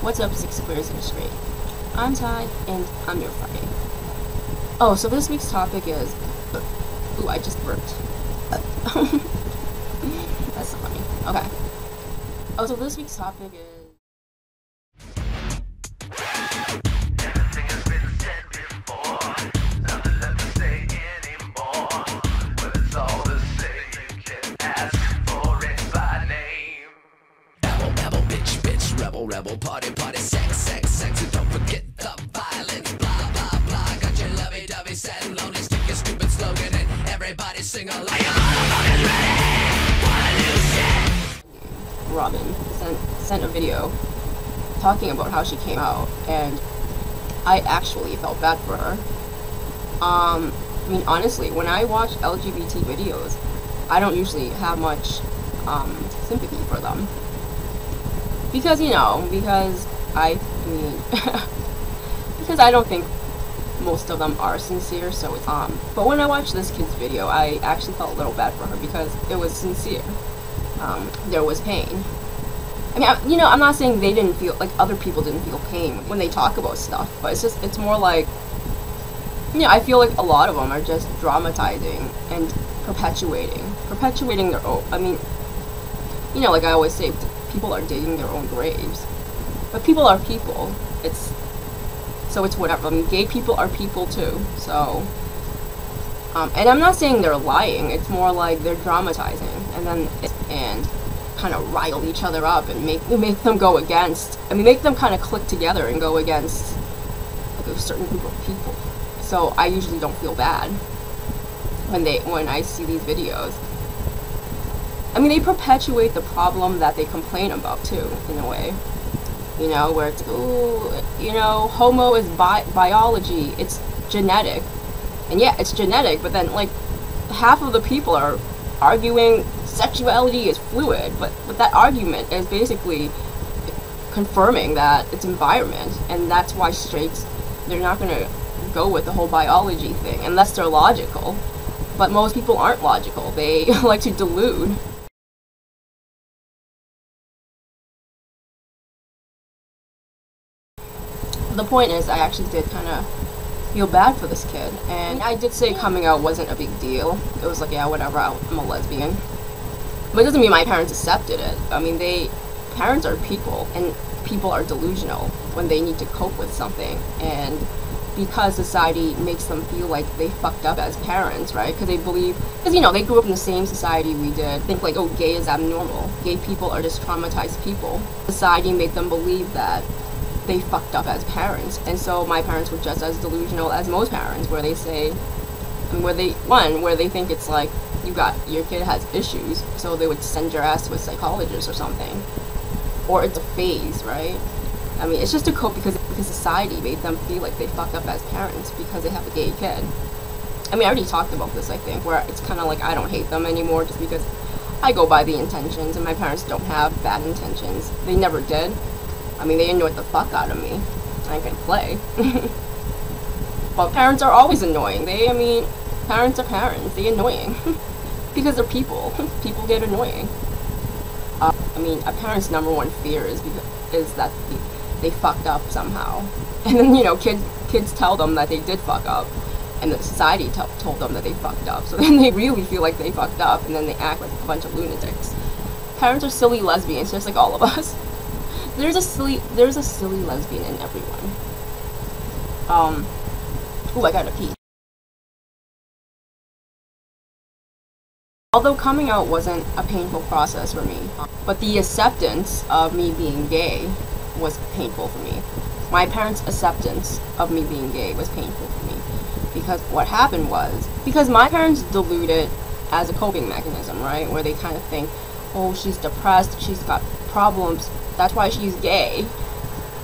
What's up, Six Squares and Straight? I'm Ty, and I'm your Friday. Oh, so this week's topic is... Ooh, I just burped. That's so funny. Okay. Oh, so this week's topic is... Rebel, party, sex, and don't forget the violence, blah, blah, blah. Got your lovey-dovey sad and lonely, stick your stupid slogan and everybody sing along. Robin sent a video talking about how she came out, and I actually felt bad for her. I mean, honestly, when I watch LGBT videos, I don't usually have much sympathy for them. Because I don't think most of them are sincere, so it's, but when I watched this kid's video, I actually felt a little bad for her because it was sincere. There was pain. I mean, I'm not saying they didn't feel, like, other people didn't feel pain when they talk about stuff, but it's more like, I feel like a lot of them are just dramatizing and perpetuating their own, like I always say, people are digging their own graves. But people are people. It's whatever. I mean, gay people are people too. So, and I'm not saying they're lying. It's more like they're dramatizing and kind of rile each other up and make them go against. Make them kind of click together and go against like a certain group of people. So I usually don't feel bad when I see these videos. They perpetuate the problem that they complain about too, in a way. Where it's, homo is biology, it's genetic. And yeah, it's genetic, but then, like, half of the people are arguing sexuality is fluid, but that argument is basically confirming that it's environment, and that's why straights, they're not going to go with the whole biology thing, unless they're logical. But most people aren't logical, they like to delude. The point is, I actually did kind of feel bad for this kid, and I did say coming out wasn't a big deal. It was like, yeah, whatever, I'm a lesbian. But it doesn't mean my parents accepted it. Parents are people, and people are delusional when they need to cope with something, and because society makes them feel like they fucked up as parents, right? Because they grew up in the same society we did. Think like, oh, gay is abnormal. Gay people are just traumatized people. Society made them believe that they fucked up as parents, and so my parents were just as delusional as most parents, where they say, where they think it's like, your kid has issues, so they would send your ass to a psychologist or something, or it's a phase, right? It's just a cope because society made them feel like they fucked up as parents because they have a gay kid. I already talked about this, I think, where it's kind of like I don't hate them anymore just because I go by the intentions, and my parents don't have bad intentions. They never did. They annoyed the fuck out of me. I can play. But parents are always annoying. Parents are parents. They're annoying. Because they're people. People get annoying. A parent's number one fear is that they fucked up somehow. And then, kids tell them that they did fuck up. And the society told them that they fucked up. So then they really feel like they fucked up, and then they act like a bunch of lunatics. Parents are silly lesbians, just like all of us. There's a silly lesbian in everyone. Ooh, I gotta pee. Although coming out wasn't a painful process for me, but the acceptance of me being gay was painful for me. My parents' acceptance of me being gay was painful for me. Because what happened was, because my parents delude it as a coping mechanism, right? Where they kind of think, oh, she's depressed, she's got problems, that's why she's gay.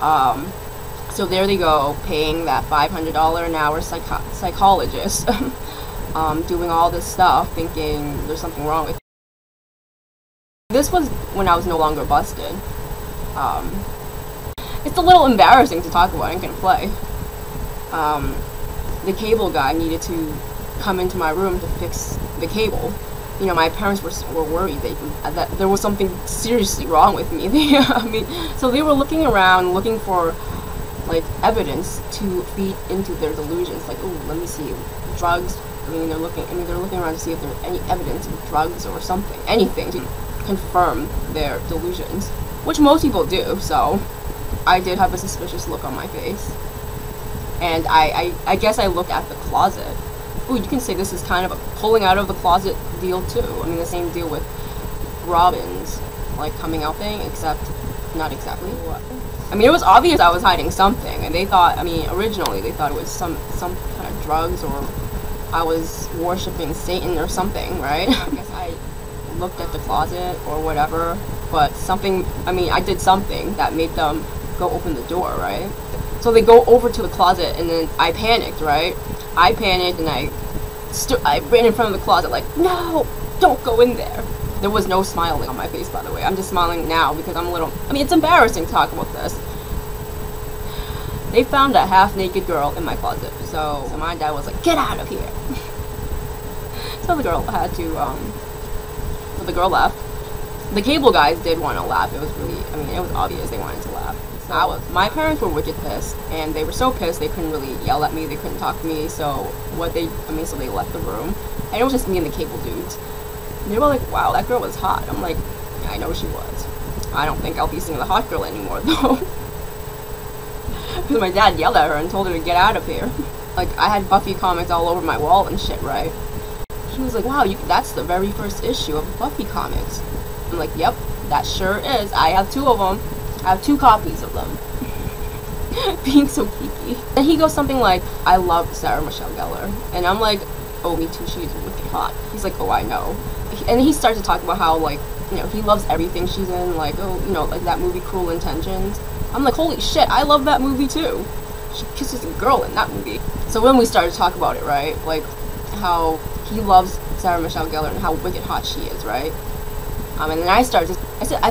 So there they go, paying that $500 an hour psychologist, doing all this stuff, thinking there's something wrong with it. This was when I was no longer busted. It's a little embarrassing to talk about, I'm gonna play. The cable guy needed to come into my room to fix the cable. you know, my parents were worried that there was something seriously wrong with me. I mean, so they were looking around, looking for like evidence to feed into their delusions. Like, oh, let me see, drugs. I mean, they're looking around to see if there's any evidence of drugs or something, anything to confirm their delusions, which most people do. So I did have a suspicious look on my face, and I guess I look at the closet. Ooh, you can say this is kind of a pulling out of the closet deal too. I mean, the same deal with Robin's like coming out thing, except not exactly. I mean, it was obvious I was hiding something, and they thought, I mean, originally they thought it was some kind of drugs, or I was worshiping Satan or something, right? I guess I looked at the closet or whatever, but something, I mean, I did something that made them go open the door, right? So they go over to the closet, and then I panicked, right? I panicked, and I ran in front of the closet like, no, don't go in there. There was no smiling on my face, by the way. I'm just smiling now because I'm a little, I mean, it's embarrassing to talk about this. They found a half-naked girl in my closet, so my dad was like, get out of here. So the girl had to, so the girl left. The cable guys did want to laugh. It was really, I mean, it was obvious they wanted to laugh. So my parents were wicked pissed, and they were so pissed they couldn't really yell at me, they couldn't talk to me, so so they left the room, and it was just me and the cable dudes. And they were like, wow, that girl was hot. I'm like, yeah, I know she was. I don't think I'll be seeing the hot girl anymore, though. Because my dad yelled at her and told her to get out of here. Like, I had Buffy comics all over my wall and shit, right? He was like, wow, that's the very first issue of Buffy comics. I'm like, yep, that sure is. I have 2 of them. I have 2 copies of them. Being so geeky. And he goes something like, I love Sarah Michelle Gellar. And I'm like, oh, me too, she's wicked hot. He's like, oh, I know. And he starts to talk about how, like, you know, he loves everything she's in, like, oh, you know, like that movie Cruel Intentions. I'm like, holy shit, I love that movie too. She kisses a girl in that movie. So when we started to talk about it, right, like how he loves Sarah Michelle Gellar and how wicked hot she is, right? And then I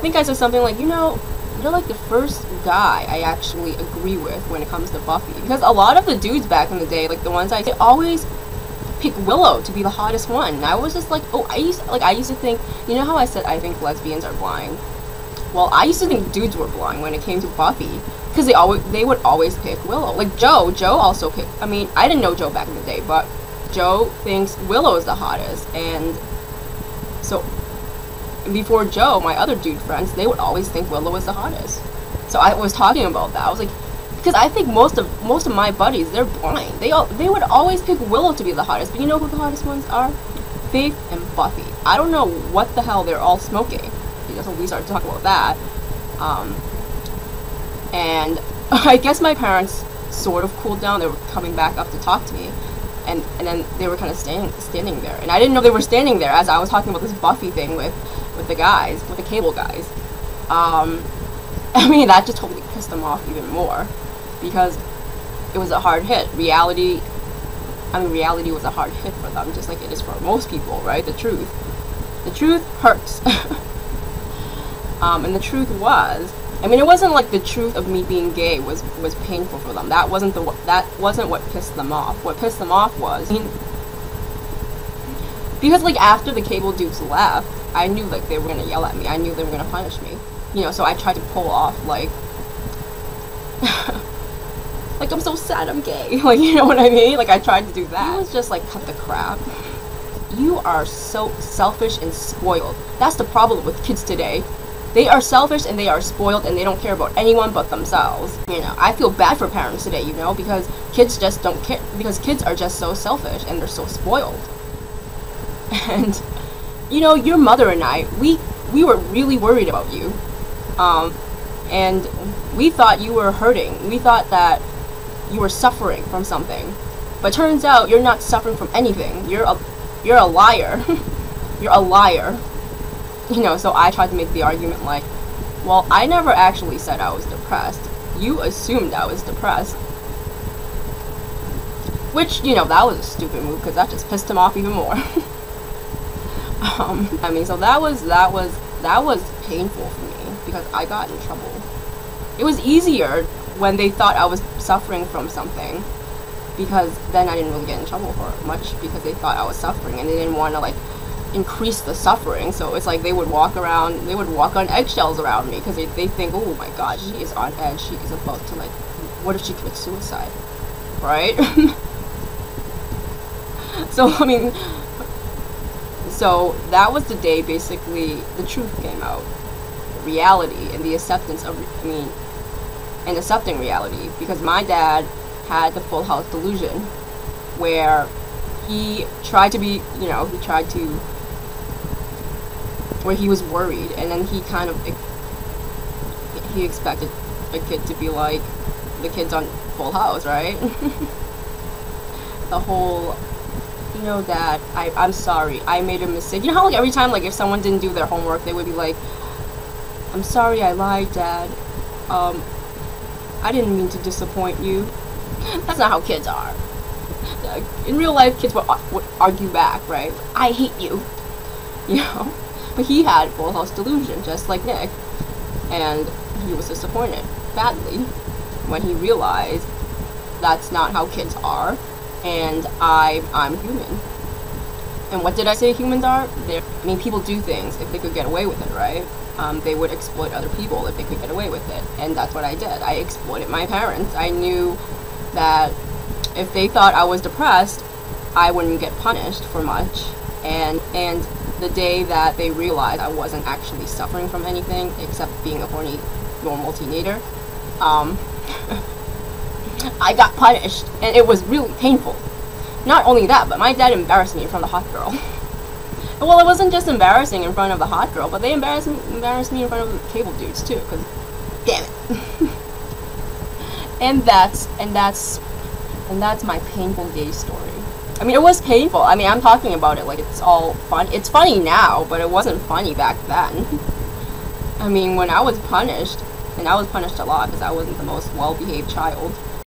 think I said something like, you're like the first guy I actually agree with when it comes to Buffy. Because a lot of the dudes back in the day, like the ones they always pick Willow to be the hottest one. And I was just like, oh, I used to think, you know how I said I think lesbians are blind? Well, I used to think dudes were blind when it came to Buffy, because they would always pick Willow. Like Joe also picked, I mean, I didn't know Joe back in the day, but Joe thinks Willow is the hottest, and so before Joe, my other dude friends, they would always think Willow was the hottest. So I was talking about that. I was like, because I think most of my buddies, they're blind. They would always pick Willow to be the hottest, but you know who the hottest ones are? Faith and Buffy. I don't know what the hell they're all smoking. So we started talking about that, and I guess my parents sort of cooled down. They were coming back up to talk to me, and then they were kind of standing there, and I didn't know they were standing there as I was talking about this Buffy thing with the guys, with the cable guys. I mean, that just totally pissed them off even more, because it was a hard hit. Reality was a hard hit for them, just like it is for most people, right? The truth hurts. And the truth was, I mean, it wasn't like the truth of me being gay was painful for them. That wasn't what pissed them off. What pissed them off was, I mean, because like after the cable dudes left, I knew like they were gonna yell at me. I knew they were gonna punish me. You know, so I tried to pull off like, like I'm so sad I'm gay. Like, you know what I mean? Like I tried to do that. It was just like, cut the crap. You are so selfish and spoiled. That's the problem with kids today. They are selfish and they are spoiled and they don't care about anyone but themselves. You know, I feel bad for parents today, you know, because kids just don't care, because kids are just so selfish and they're so spoiled. And, you know, your mother and I, we were really worried about you. And we thought you were hurting. We thought that you were suffering from something. But turns out you're not suffering from anything. You're a liar. You're a liar. You know, so I tried to make the argument like, well, I never actually said I was depressed. You assumed I was depressed. Which, you know, that was a stupid move because that just pissed him off even more. I mean, so that was painful for me because I got in trouble. It was easier when they thought I was suffering from something, because then I didn't really get in trouble for it much because they thought I was suffering and they didn't want to like increase the suffering. So it's like they would walk on eggshells around me because they think, oh my god, she is on edge, she is about to, like, what if she commits suicide, right? So I mean, so that was the day basically the truth came out, reality, and the acceptance of, and accepting reality, because my dad had the full house delusion where he tried to be, where he was worried, and then he expected a kid to be like the kids on Full House, right? The whole, Dad, I'm sorry, I made a mistake. You know how, like, every time, like, if someone didn't do their homework, they would be like, I'm sorry, I lied, Dad. I didn't mean to disappoint you. That's not how kids are. In real life, kids would argue back, right? I hate you, But he had full house delusion, just like Nick, and he was disappointed badly when he realized that's not how kids are, and I'm human. And what did I say humans are? People do things if they could get away with it, right? They would exploit other people if they could get away with it, and that's what I did. I exploited my parents. I knew that if they thought I was depressed, I wouldn't get punished for much, and the day that they realized I wasn't actually suffering from anything except being a horny, normal teenager, I got punished, and it was really painful. Not only that, but my dad embarrassed me in front of the hot girl. Well, it wasn't just embarrassing in front of the hot girl, but they embarrassed me in front of the cable dudes too, because damn it. and that's my painful gay story. It was painful. I'm talking about it like it's all fun. It's funny now, but it wasn't funny back then. When I was punished, and I was punished a lot because I wasn't the most well-behaved child,